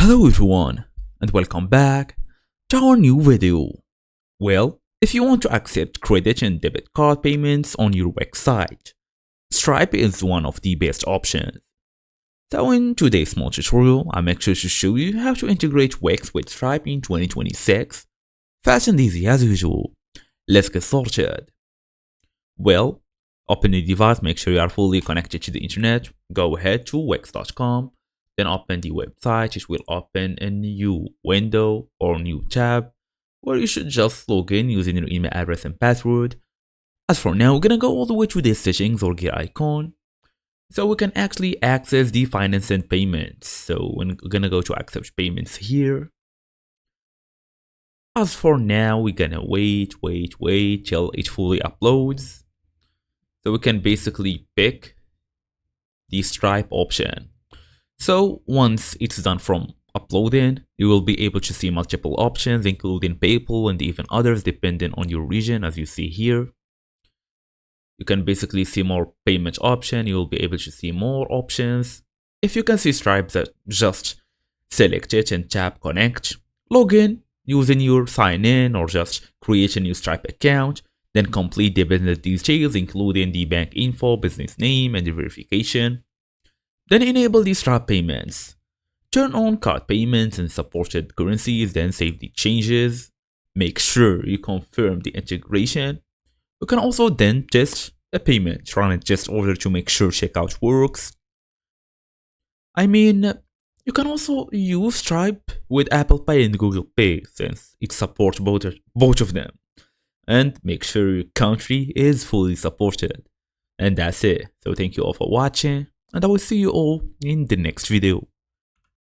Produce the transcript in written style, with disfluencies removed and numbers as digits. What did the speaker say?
Hello everyone and welcome back to our new video. Well, if you want to accept credit and debit card payments on your website, Stripe is one of the best options. So in today's small tutorial, I make sure to show you how to integrate Wix with Stripe in 2026. Fast and easy as usual. Let's get started. Well, open your device, make sure you are fully connected to the internet. Go ahead to wix.com. Then open the website. It will open a new window or new tab where you should just log in using your email address and password. As for now, we're gonna go all the way to the settings or gear icon so we can actually access the finance and payments. So we're gonna go to accept payments here. As for now, we're gonna wait till it fully uploads. So we can basically pick the Stripe option. So once it's done from uploading, you will be able to see multiple options, including PayPal and even others depending on your region, as you see here. You can basically see more payment options. You will be able to see more options. If you can see Stripe, just select it and tap connect. Log in using your sign in or just create a new Stripe account. Then complete the business details, including the bank info, business name, and the verification. Then enable the Stripe payments. Turn on card payments and supported currencies, then save the changes. Make sure you confirm the integration. You can also then test a payment, run a test order to make sure checkout works. You can also use Stripe with Apple Pay and Google Pay since it supports both of them. And make sure your country is fully supported. And that's it. So thank you all for watching. And I will see you all in the next video.